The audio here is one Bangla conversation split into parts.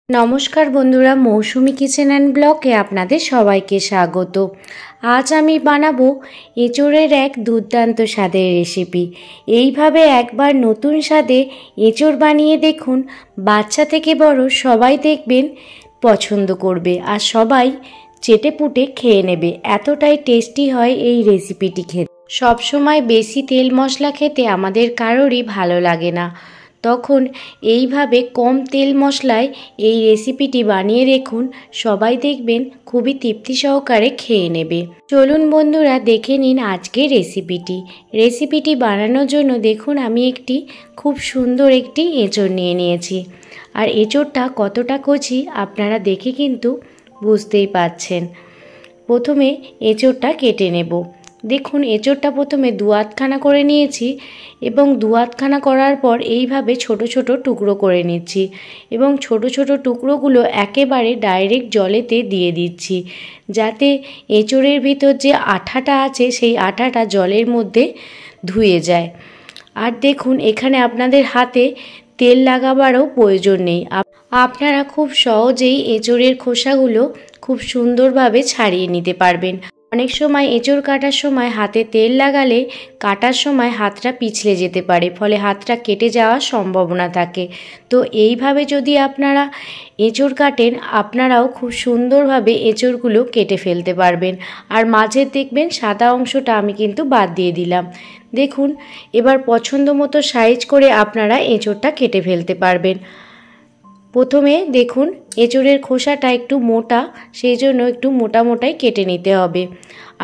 নমস্কার বন্ধুরা, মৌসুমি কিচেন অ্যান্ড ব্লগে আপনাদের সবাইকে স্বাগত। আজ আমি বানাবো এঁচোড়ের এক দুর্দান্ত স্বাদের রেসিপি। এইভাবে একবার নতুন স্বাদে এঁচোড় বানিয়ে দেখুন, বাচ্চা থেকে বড় সবাই দেখবেন পছন্দ করবে আর সবাই চেটেপুটে খেয়ে নেবে। এতটাই টেস্টি হয় এই রেসিপিটি খেতে। সবসময় বেশি তেল মশলা খেতে আমাদের কারোরই ভালো লাগে না, তখন এইভাবে কম তেল মশলায় এই রেসিপিটি বানিয়ে দেখুন, সবাই দেখবেন খুবই তৃপ্তি সহকারে খেয়ে নেবে। চলুন বন্ধুরা দেখে নিন আজকের রেসিপিটি বানানোর জন্য দেখুন আমি খুব সুন্দর একটি এঁচোড় নিয়ে নিয়েছি। আর এঁচোড়টা কতটা কচি আপনারা দেখে কিন্তু বুঝতেই পাচ্ছেন। প্রথমে এঁচোড়টা কেটে নেব। দেখুন এঁচোড়টা প্রথমে দু আধখানা করে নিয়েছি এবং দু আধখানা করার পর এইভাবে ছোট ছোট টুকরো করে নিচ্ছি এবং ছোট ছোট টুকরোগুলো একেবারে ডাইরেক্ট জলেতে দিয়ে দিচ্ছি, যাতে এঁচোড়ের ভিতর যে আঠাটা আছে সেই আঠাটা জলের মধ্যে ধুয়ে যায়। আর দেখুন এখানে আপনাদের হাতে তেল লাগাবারও প্রয়োজন নেই, আপনারা খুব সহজেই এঁচোড়ের খোসাগুলো খুব সুন্দরভাবে ছাড়িয়ে নিতে পারবেন। অনেক সময় এঁচোড় কাটার সময় হাতে তেল লাগালে কাটার সময় হাতটা পিছলে যেতে পারে, ফলে হাতটা কেটে যাওয়ার সম্ভাবনা থাকে। তো এইভাবে যদি আপনারা এঁচোড় কাটেন, আপনারাও খুব সুন্দরভাবে এঁচোড়গুলো কেটে ফেলতে পারবেন। আর মাঝের দেখবেন সাদা অংশটা আমি কিন্তু বাদ দিয়ে দিলাম। দেখুন এবার পছন্দ মতো সাইজ করে আপনারা এঁচোড়টা কেটে ফেলতে পারবেন। প্রথমে দেখুন এঁচোড়ের খোসাটা একটু মোটা, সেই জন্য একটু মোটা মোটাই কেটে নিতে হবে।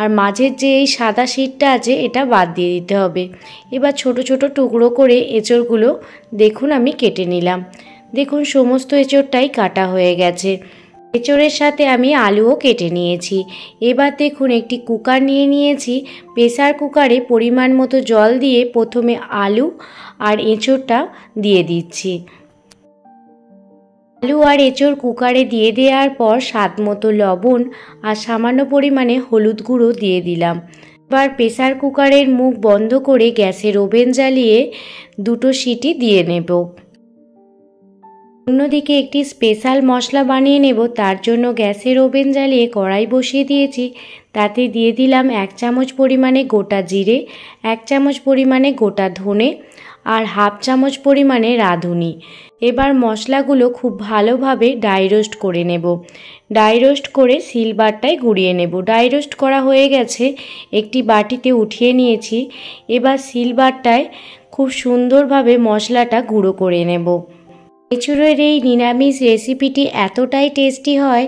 আর মাঝের যে এই সাদা শিটটা আছে এটা বাদ দিয়ে দিতে হবে। এবার ছোট ছোট টুকরো করে এঁচোড়গুলো দেখুন আমি কেটে নিলাম। দেখুন সমস্ত এঁচোড়টাই কাটা হয়ে গেছে। এঁচোড়ের সাথে আমি আলুও কেটে নিয়েছি। এবার দেখুন একটি কুকার নিয়ে নিয়েছি। প্রেসার কুকারে পরিমাণ মতো জল দিয়ে প্রথমে আলু আর এঁচোড়টা দিয়ে দিচ্ছি। আলু আর এঁচোড় কুকারে দিয়ে দেওয়ার পর স্বাদ মতো লবণ আর সামান্য পরিমাণে হলুদ গুঁড়ো দিয়ে দিলাম। এবার প্রেসার কুকারের মুখ বন্ধ করে গ্যাসের ওভেন জ্বালিয়ে দুটো সিটি দিয়ে নেব। অন্যদিকে একটি স্পেশাল মশলা বানিয়ে নেব, তার জন্য গ্যাসের ওভেন জ্বালিয়ে কড়াই বসিয়ে দিয়েছি। তাতে দিয়ে দিলাম 1 চামচ পরিমাণে গোটা জিরে, 1 চামচ পরিমাণে গোটা ধনে আর হাফ চামচ পরিমাণে রাঁধুনি। এবার মশলাগুলো খুব ভালোভাবে ড্রাই রোস্ট করে নেব। ড্রাই রোস্ট করে শিলবাটায় গুঁড়িয়ে নেব। ড্রাই রোস্ট করা হয়ে গেছে, একটি বাটিতে উঠিয়ে নিয়েছি। এবার শিলবাটায় খুব সুন্দরভাবে মশলাটা গুঁড়ো করে নেব। এঁচোড়ের এই নিরামিষ রেসিপিটি এতটাই টেস্টি হয়,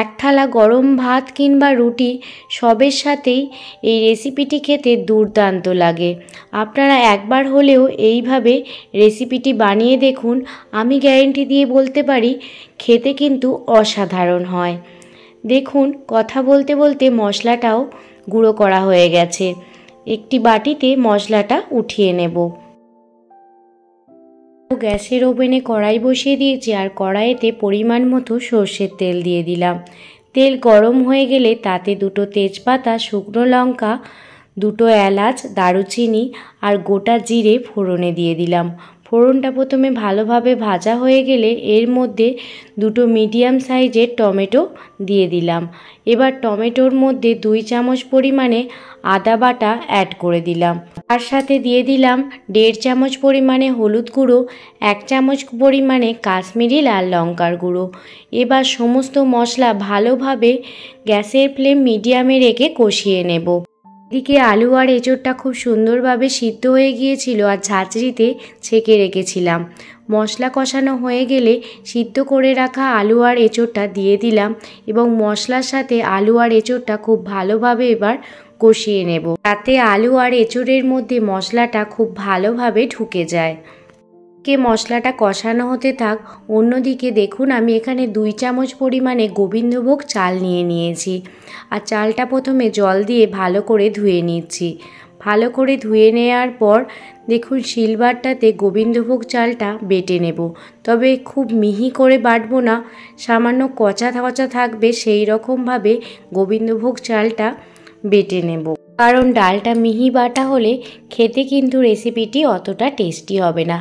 এক থালা গরম ভাত কিংবা রুটি সবের সাথেই এই রেসিপিটি খেতে দুর্দান্ত লাগে। আপনারা একবার হলেও এইভাবে রেসিপিটি বানিয়ে দেখুন, আমি গ্যারেন্টি দিয়ে বলতে পারি খেতে কিন্তু অসাধারণ হয়। দেখুন কথা বলতে বলতে মশলাটাও গুঁড়ো করা হয়ে গেছে। একটি বাটিতে মশলাটা উঠিয়ে নেব। গ্যাসের ওভেনে কড়াই বসিয়ে দিয়েছি আর কড়াইতে পরিমাণ মতো সর্ষের তেল দিয়ে দিলাম। তেল গরম হয়ে গেলে তাতে দুটো তেজপাতা, শুকনো লঙ্কা, দুটো এলাচ, দারুচিনি আর গোটা জিরে ফোড়নে দিয়ে দিলাম। ফোড়নটা প্রথমে ভালোভাবে ভাজা হয়ে গেলে এর মধ্যে দুটো মিডিয়াম সাইজের টমেটো দিয়ে দিলাম। এবার টমেটোর মধ্যে 2 চামচ পরিমাণে আদা বাটা অ্যাড করে দিলাম। তার সাথে দিয়ে দিলাম 1.5 চামচ পরিমাণে হলুদ গুঁড়ো, 1 চামচ পরিমাণে কাশ্মীরি লাল লঙ্কার গুঁড়ো। এবার সমস্ত মশলা ভালোভাবে গ্যাসের ফ্লেম মিডিয়ামে রেখে কষিয়ে নেব। এদিকে আলু আর এঁচোড়টা খুব সুন্দরভাবে সিদ্ধ হয়ে গিয়েছিল আর ঝাঁঝরিতে ছেঁকে রেখেছিলাম। মশলা কষানো হয়ে গেলে সিদ্ধ করে রাখা আলু আর এঁচোড়টা দিয়ে দিলাম এবং মশলার সাথে আলু আর এঁচোড়টা খুব ভালোভাবে এবার কষিয়ে নেব, যাতে আলু আর এঁচোড়ের মধ্যে মশলাটা খুব ভালোভাবে ঢুকে যায়। মশলাটা কষানো হতে থাক। অন্যদিকে দেখুন আমি এখানে 2 চামচ পরিমাণে গোবিন্দভোগ চাল নিয়ে নিয়েছি আর চালটা প্রথমে জল দিয়ে ভালো করে ধুয়ে নিচ্ছি। ভালো করে ধুয়ে নেওয়ার পর দেখুন শিলবাটাতে গোবিন্দভোগ চালটা বেটে নেব, তবে খুব মিহি করে বাটবো না, সামান্য কচা কচা থাকবে সেই রকমভাবে গোবিন্দভোগ চালটা বেটে নেব। কারণ ডালটা মিহি বাটা হলে খেতে কিন্তু রেসিপিটি অতটা টেস্টি হবে না,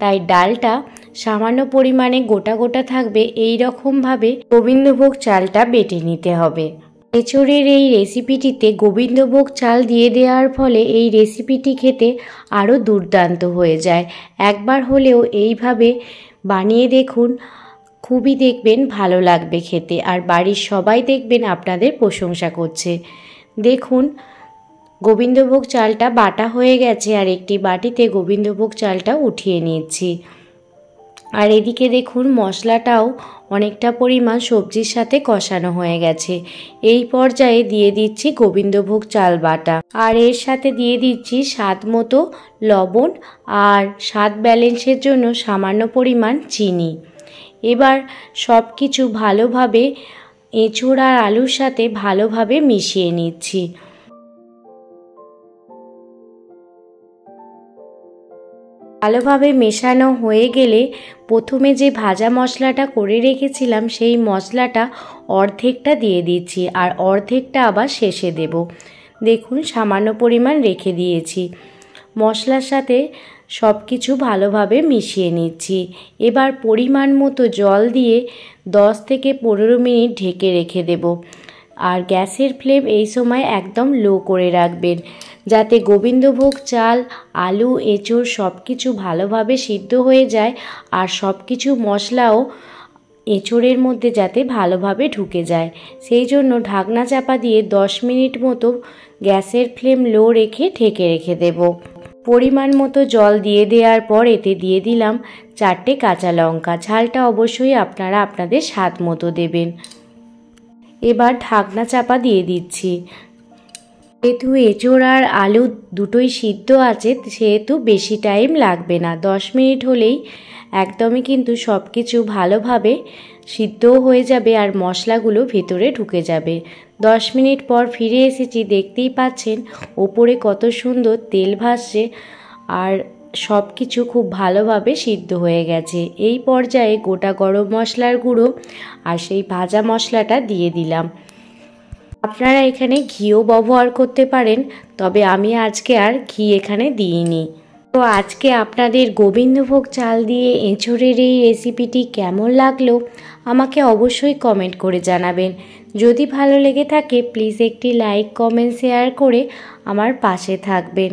তাই ডালটা সামান্য পরিমাণে গোটা গোটা থাকবে, এই রকমভাবে গোবিন্দভোগ চালটা বেটে নিতে হবে। এঁচোড়ের এই রেসিপিটিতে গোবিন্দভোগ চাল দিয়ে দেওয়ার ফলে এই রেসিপিটি খেতে আরও দুর্দান্ত হয়ে যায়। একবার হলেও এইভাবে বানিয়ে দেখুন, খুবই দেখবেন ভালো লাগবে খেতে, আর বাড়ির সবাই দেখবেন আপনাদের প্রশংসা করছে। দেখুন গোবিন্দভোগ চালটা বাটা হয়ে গেছে, আর একটি বাটিতে গোবিন্দভোগ চালটা উঠিয়ে নিচ্ছি। আর এদিকে দেখুন মশলাটাও অনেকটা পরিমাণ সবজির সাথে কষানো হয়ে গেছে। এই পর্যায়ে দিয়ে দিচ্ছি গোবিন্দভোগ চাল বাটা, আর এর সাথে দিয়ে দিচ্ছি স্বাদ মতো লবণ, আর স্বাদ ব্যালেন্সের জন্য সামান্য পরিমাণ চিনি। এবার সব কিছু ভালোভাবে এঁচোড় আর আলুর সাথে ভালোভাবে মিশিয়ে নিচ্ছি। ভালোভাবে মেশানো হয়ে গেলে প্রথমে যে ভাজা মশলাটা করে রেখেছিলাম সেই মশলাটা অর্ধেকটা দিয়ে দিচ্ছি, আর অর্ধেকটা আবার শেষে দেব। দেখুন সামান্য পরিমাণ রেখে দিয়েছি। মশলার সাথে সব কিছু ভালোভাবে মিশিয়ে নিচ্ছি। এবার পরিমাণ মতো জল দিয়ে 10 থেকে 15 মিনিট ঢেকে রেখে দেব। আর গ্যাসের ফ্লেম এই সময় একদম লো করে রাখবেন, যাতে গোবিন্দভোগ চাল, আলু, এঁচোড় সব কিছু ভালোভাবে সিদ্ধ হয়ে যায়, আর সব কিছু মশলাও এঁচোড়ের মধ্যে যাতে ভালোভাবে ঢুকে যায়। সেই জন্য ঢাকনা চাপা দিয়ে 10 মিনিট মতো গ্যাসের ফ্লেম লো রেখে ঢেকে রেখে দেব। পরিমাণ মতো জল দিয়ে দেওয়ার পর এতে দিয়ে দিলাম 4টে কাঁচা লঙ্কা। ঝালটা অবশ্যই আপনারা আপনাদের স্বাদ মতো দেবেন। এবার ঢাকনা চাপা দিয়ে দিচ্ছি। যেহেতু এঁচোড় আর আলু দুটোই সিদ্ধ আছে, সেহেতু বেশি টাইম লাগবে না। 10 মিনিট হলেই একদমই কিন্তু সব কিছু ভালোভাবে সিদ্ধও হয়ে যাবে, আর মশলাগুলো ভেতরে ঢুকে যাবে। 10 মিনিট পর ফিরে এসেছি। দেখতেই পাচ্ছেন ওপরে কত সুন্দর তেল ভাসছে, আর সব কিছু খুব ভালোভাবে সিদ্ধ হয়ে গেছে। এই পর্যায়ে গোটা গরম মশলার গুঁড়ো আর সেই ভাজা মশলাটা দিয়ে দিলাম। আপনারা এখানে ঘিও ব্যবহার করতে পারেন, তবে আমি আজকে আর ঘি এখানে দিইনি। তো আজকে আপনাদের গোবিন্দভোগ চাল দিয়ে এঁচোড়ের এই রেসিপিটি কেমন লাগলো আমাকে অবশ্যই কমেন্ট করে জানাবেন। যদি ভালো লেগে থাকে প্লিজ একটি লাইক, কমেন্ট, শেয়ার করে আমার পাশে থাকবেন।